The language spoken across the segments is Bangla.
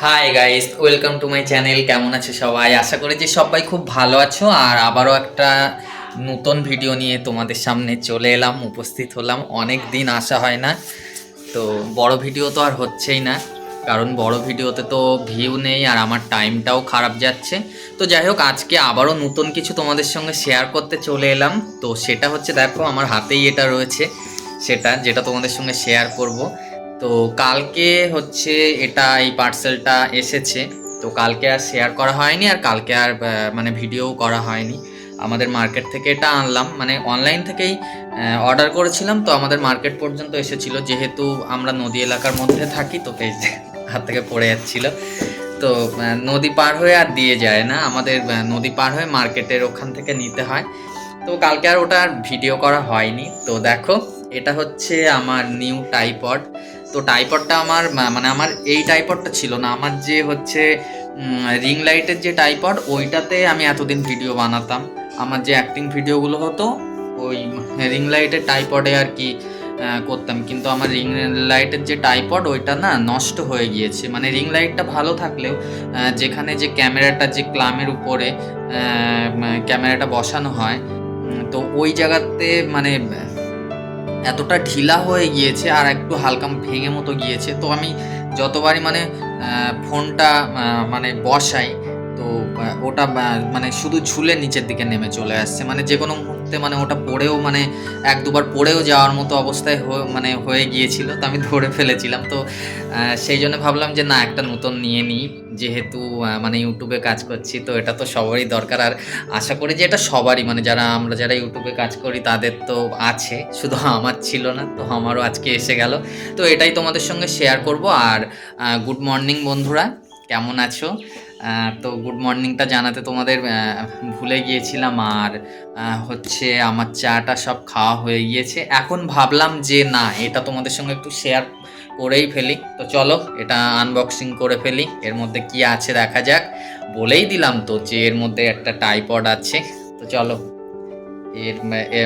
Hi guys, welcome to my channel. কেমন আছে সবাই? আশা করি যে সবাই খুব ভালো আছো। আর আবারও একটা নতুন ভিডিও নিয়ে তোমাদের সামনে চলে এলাম, উপস্থিত হলাম। অনেক দিন আসা হয় না, তো বড় ভিডিও তো আর হচ্ছেই না, কারণ বড় ভিডিওতে তো ভিউ নেই আর আমার টাইমটাও খারাপ যাচ্ছে। তো যাই হোক, আজকে আবারও নতুন কিছু তোমাদের সঙ্গে শেয়ার করতে চলে এলাম। তো সেটা হচ্ছে, দেখো আমার হাতেই এটা রয়েছে, যেটা তোমাদের সঙ্গে শেয়ার করব। তো কালকে হচ্ছে এই পার্সেলটা এসেছে। তো কালকে আর শেয়ার করা হয়নি, আর কালকে আর মানে ভিডিও করা হয়নি। আমাদের মার্কেট থেকে এটা আনলাম, মানে অনলাইন থেকেই অর্ডার করেছিলাম। তো আমাদের মার্কেট পর্যন্ত এসেছিল, যেহেতু আমরা নদী এলাকার মধ্যে থাকি, তো এই যে হাত থেকে পড়ে যাচ্ছিল। তো নদী পার হয়ে আর দিয়ে যায় না, আমাদের নদী পার হয়ে মার্কেটের ওখান থেকে নিতে হয়। তো কালকে আর ওটা আর ভিডিও করা হয়নি। তো দেখো, এটা হচ্ছে আমার নিউ টাইপড। তো টাইপডটা আমার মানে আমার এই টাইপডটা ছিল না, আমার যে হচ্ছে রিং লাইটের যে টাইপড, ওইটাতে আমি এতদিন ভিডিও বানাতাম। আমার যে অ্যাক্টিং ভিডিওগুলো হতো ওই রিং লাইটের টাইপডে আর কি করতাম। কিন্তু আমার রিং লাইটের যে টাইপড, ওইটা না নষ্ট হয়ে গিয়েছে। মানে রিং লাইটটা ভালো থাকলেও যেখানে যে ক্যামেরাটা, যে ক্লামের উপরে ক্যামেরাটা বসানো হয়, তো ওই জায়গাতে মানে এতটা ঢিলা হয়ে গিয়েছে আর একটু হালকা ভেঙে মতো গিয়েছে। তো আমি যতবারই মানে ফোনটা মানে বসাই, তো ওটা মানে শুধু ঝুলে নিচের দিকে নেমে চলে আসছে। মানে যে কোনো মুহূর্তে মানে ওটা পড়েও, মানে এক দুবার পড়েও যাওয়ার মতো অবস্থায় মানে হয়ে গিয়েছিল। তো আমি ধরে ফেলেছিলাম। তো সেই জন্য ভাবলাম যে না, একটা নতুন নিয়ে নিই। যেহেতু মানে ইউটিউবে কাজ করছি, তো এটা তো সবারই দরকার। আর আশা করি যে এটা সবারই, মানে যারা ইউটিউবে কাজ করি তাদের তো আছে, শুধু আমার ছিল না। তো আমারও আজকে এসে গেল। তো এটাই তোমাদের সঙ্গে শেয়ার করব। আর গুড মর্নিং বন্ধুরা, কেমন আছো? তো গুড মর্নিংটা জানাতে তোমাদের ভুলে গিয়েছিলাম। আর হচ্ছে আমার চাটা সব খাওয়া হয়ে গিয়েছে। এখন ভাবলাম যে না, এটা তোমাদের সঙ্গে একটু শেয়ার করেই ফেলি। তো চলো, এটা আনবক্সিং করে ফেলি। এর মধ্যে কি আছে দেখা যাক। বলেই দিলাম তো যে এর মধ্যে একটা টাইপড আছে। তো চলো,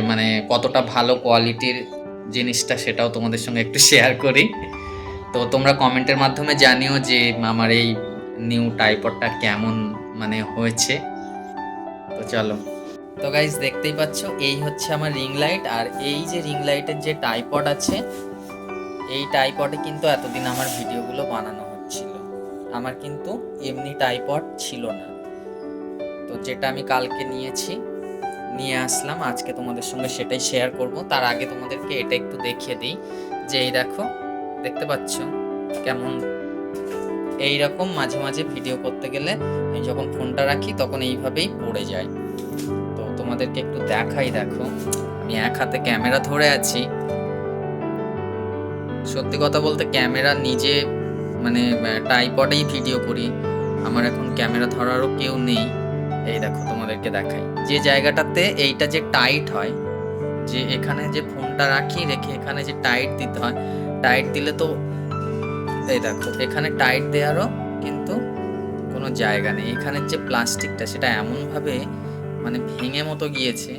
মানে কতটা ভালো কোয়ালিটির জিনিসটা সেটাও তোমাদের সঙ্গে একটু শেয়ার করি। তো তোমরা কমেন্টের মাধ্যমে জানিও যে আমার এই নিউ টাইপডটা কেমন মানে হয়েছে। তো চলো। তো গাইজ, দেখতেই পাচ্ছ এই হচ্ছে আমার রিং লাইট। আর এই যে রিং লাইটের যে টাইপড আছে, এই টাইপডে কিন্তু এতদিন আমার ভিডিওগুলো বানানো হচ্ছিল। আমার কিন্তু এমনি টাইপড ছিল না। তো যেটা আমি কালকে নিয়ে আসলাম, আজকে তোমাদের সঙ্গে সেটাই শেয়ার করব। তার আগে তোমাদেরকে এটা একটু দেখিয়ে দিই, যে এই দেখো, দেখতে পাচ্ছ কেমন এইরকম মাঝে মাঝে ভিডিও করতে গেলে আমি যখন ফোনটা রাখি তখন এইভাবেই পড়ে যায়। তো তোমাদেরকে একটু দেখাই, দেখো আমি এক হাতে ক্যামেরা ধরে আছি। সত্যি কথা বলতে ক্যামেরা নিজে মানে ট্রাইপডেই ভিডিও করি, আমার এখন ক্যামেরা ধরারও কেউ নেই। এই দেখো, তোমাদেরকে দেখাই যে জায়গাটাতে এইটা যে টাইট হয়, যে এখানে যে ফোনটা রেখে এখানে যে টাইট দিতে হয়, টাইট দিলে তো এই দেখো এখানে টাইট দেওয়ারও কিন্তু কোনো জায়গা নেই। এখানের যে প্লাস্টিকটা, সেটা এমনভাবে মানে ভেঙে মতো গিয়েছে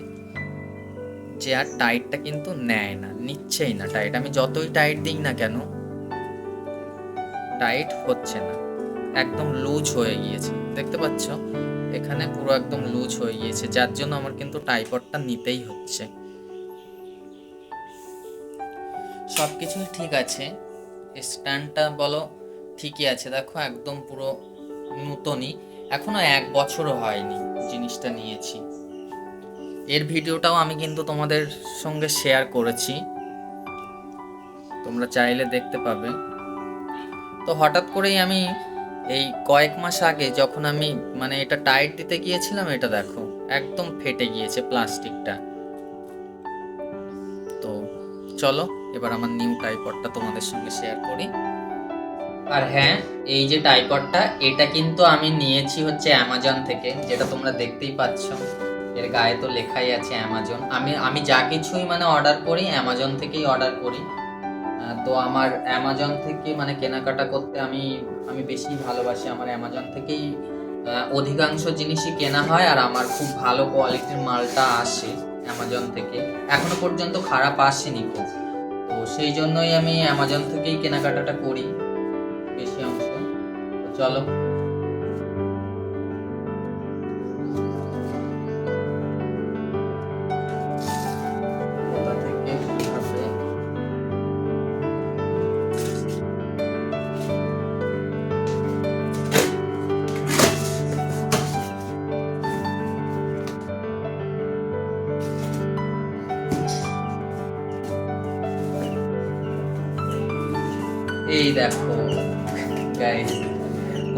যে আর টাইটটা কিন্তু নেয় না, নিচ্ছেই না টাইট। আমি যতই টাইট দিই না কেন, টাইট হচ্ছে না, একদম লুজ হয়ে গিয়েছে। দেখতে পাচ্ছ এখানে পুরো একদম লুজ হয়ে গিয়েছে, যার জন্য আমার কিন্তু টাইপডটা নিতেই হচ্ছে। সব কিছুই ঠিক আছে, স্ট্যান্ডটা বলো ঠিকই আছে। দেখো একদম পুরো নতুনই, এখনো 1 বছরও হয়নি জিনিসটা নিয়েছি। এর ভিডিওটাও আমি কিন্তু তোমাদের সঙ্গে শেয়ার করেছি, তোমরা চাইলে দেখতে পাবে। তো হঠাৎ করেই আমি এই কয়েক মাস আগে যখন আমি মানে এটা টাইট দিতে গিয়েছিলাম, এটা দেখো একদম ফেটে গিয়েছে প্লাস্টিকটা। তো চলো, এবার আমার নিউ টাইপডটা তোমাদের সঙ্গে শেয়ার করি। আর হ্যাঁ, এই যে টাইপডটা, এটা কিন্তু আমি নিয়েছি হচ্ছে অ্যামাজন থেকে, যেটা তোমরা দেখতেই পাচ্ছ, এর গায়ে তো লেখাই আছে অ্যামাজন। আমি যা কিছুই মানে অর্ডার করি অ্যামাজন থেকেই অর্ডার করি। তো আমার অ্যামাজন থেকে মানে কেনাকাটা করতে আমি আমি বেশি ভালোবাসি। আমার অ্যামাজন থেকেই অধিকাংশ জিনিসই কেনা হয়, আর আমার খুব ভালো কোয়ালিটির মালটা আসে অ্যামাজন থেকে। এখনো পর্যন্ত খারাপ আসেনি খুব। তো সেই জন্যই আমি অ্যামাজন থেকেই কেনাকাটাটা করি বেশি অংশ। তো চলো এই দেখো গাইস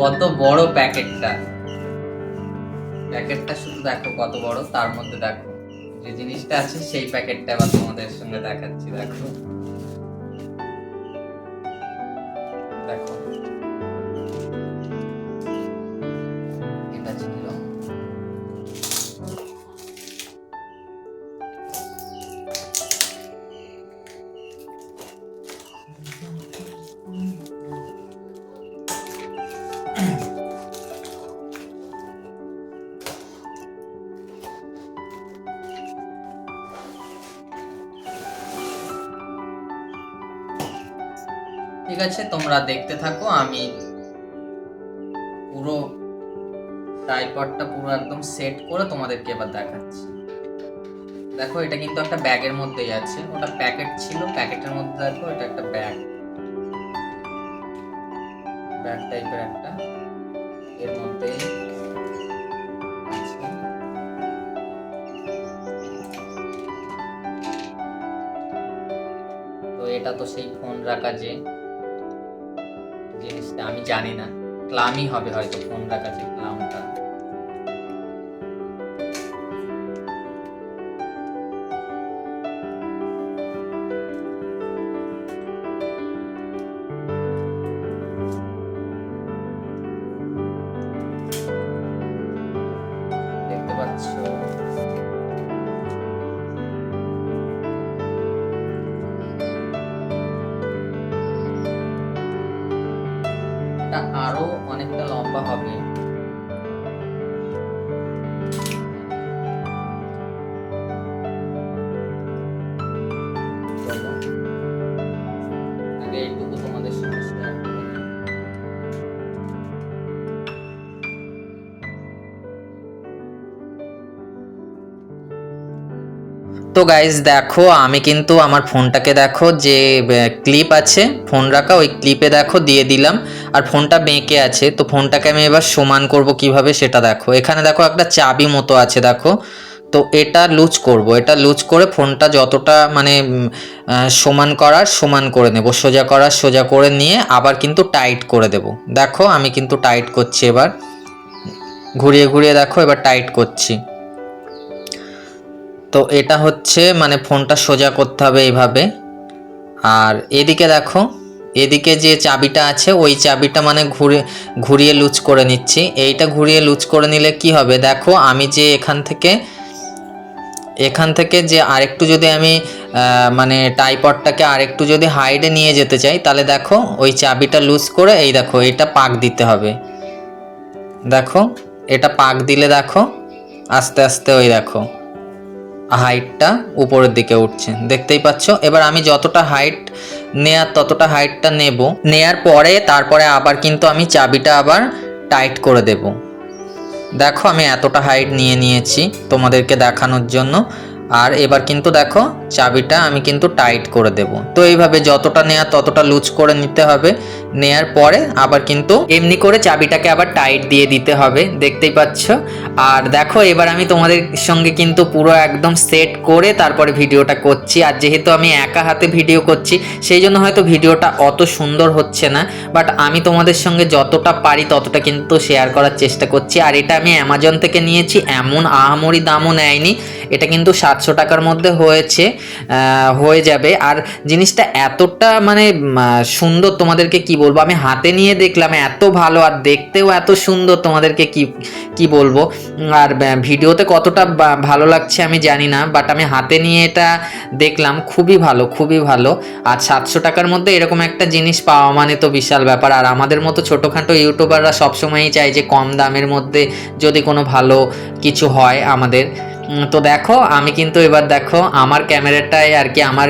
কত বড় প্যাকেটটা শুধু দেখো কত বড়, তার মধ্যে দেখো যে জিনিসটা আছে সেই প্যাকেটটা আবার তোমাদের সঙ্গে দেখাচ্ছি। দেখো দেখো এটা ছিল ঠিক আছে, তোমরা দেখতে থাকো। আমি পুরো ট্রাইপডটা পুরো একদম সেট করে তোমাদেরকে এবার দেখাচ্ছি। দেখো এটা কিন্তু একটা ব্যাগের মধ্যেই আছে, ওটা প্যাকেট ছিল, প্যাকেটের মধ্যে দেখো এটা একটা ব্যাগ টাইপের একটা, এর মধ্যে তো এটা তো সেই ফোন রাখা যে জিনিসটা, আমি জানি না ক্লামই হবে হয়তো, ফোন রাখা যে ক্লামটা। দেখতে পাচ্ছ আরো অনেকটা লম্বা হবে। আগে এইটুকু তোমাদের সঙ্গে শেয়ার করি। তো গাইজ দেখো আমি কিন্তু আমার ফোনটাকে দেখো যে ক্লিপ আছে ফোন রাখা, ওই ক্লিপে দেখো দিয়ে দিলাম, আর ফোনটা বেঁকে আছে। তো ফোনটাকে আমি এবার সমান করব কিভাবে সেটা দেখো। এখানে দেখো একটা চাবি মতো আছে দেখো, তো এটা লুজ করব, এটা লুজ করে ফোনটা যতটা মানে সমান করার সমান করে নেব, সোজা করার সোজা করে নিয়ে আবার কিন্তু টাইট করে দেব। দেখো আমি কিন্তু টাইট করছি, এবার ঘুরিয়ে ঘুরিয়ে দেখো এবার টাইট করছি। তো এটা হচ্ছে মানে ফোনটা সোজা করতে হবে এইভাবে। আর এদিকে দেখো, এদিকে যে চাবিটা আছে ওই চাবিটা মানে ঘুরিয়ে লুজ করে নিচ্ছি। এইটা ঘুরিয়ে লুজ করে নিলে কি হবে দেখো, আমি যে এখান থেকে যে আরেকটু যদি আমি মানে ট্রাইপডটাকে আরেকটু যদি হাইডে নিয়ে যেতে চাই, তাহলে দেখো ওই চাবিটা লুজ করে এই দেখো এটা পাক দিতে হবে। দেখো এটা পাক দিলে দেখো আস্তে আস্তে ওই দেখো হাইটটা উপরের দিকে উঠছে, দেখতেই পাচ্ছ। এবার আমি যতটা হাইট নেয়ার ততটা হাইটটা নেব, নেয়ার পরে তারপরে আবার কিন্তু আমি চাবিটা আবার টাইট করে দেব। দেখো আমি এতটা হাইট নিয়ে নিয়েছি তোমাদেরকে দেখানোর জন্য। আর এবার কিন্তু দেখো চাবিটা আমি কিন্তু টাইট করে দেব। তো এইভাবে যতটা নেয়া ততটা লুজ করে নিতে হবে, নেয়ার পরে আবার কিন্তু এমনি করে চাবিটাকে আবার টাইট দিয়ে দিতে হবে, দেখতেই পাচ্ছ। আর দেখো এবার আমি তোমাদের সঙ্গে কিন্তু পুরো একদম সেট করে তারপরে ভিডিওটা করছি। আর যেহেতু আমি একা হাতে ভিডিও করছি সেই জন্য হয়তো ভিডিওটা অত সুন্দর হচ্ছে না, বাট আমি তোমাদের সঙ্গে যতটা পারি ততটা কিন্তু শেয়ার করার চেষ্টা করছি। আর এটা আমি অ্যামাজন থেকে নিয়েছি, এমন আহামরি দামও নেয়নি, এটা কিন্তু 700 টাকার মধ্যে হয়ে যাবে। আর জিনিসটা এতটা মানে সুন্দর, তোমাদেরকে কি বলবো, আমি হাতে নিয়ে দেখলাম এত ভালো, আর দেখতেও এত সুন্দর, তোমাদেরকে কি বলবো। আর ভিডিওতে কতটা ভালো লাগছে আমি জানি না, বাট আমি হাতে নিয়ে এটা দেখলাম, খুবই ভালো খুবই ভালো। আর 700 টাকার মধ্যে এরকম একটা জিনিস পাওয়া মানে তো বিশাল ব্যাপার। আর আমাদের মতো ছোটোখাটো ইউটিউবাররা সবসময়ই চায় যে কম দামের মধ্যে যদি কোনো ভালো কিছু হয় আমাদের, তো দেখো আমি কিন্তু এবার দেখো আমার ক্যামেরাটায় আর কি আমার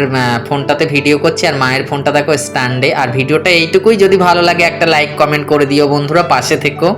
ফোনটাতে ভিডিও করছি, আর মায়ের ফোনটা দেখো স্ট্যান্ডে। আর ভিডিওটা এইটুকুই, যদি ভালো লাগে একটা লাইক কমেন্ট করে দিও বন্ধুরা, পাশে থেকো।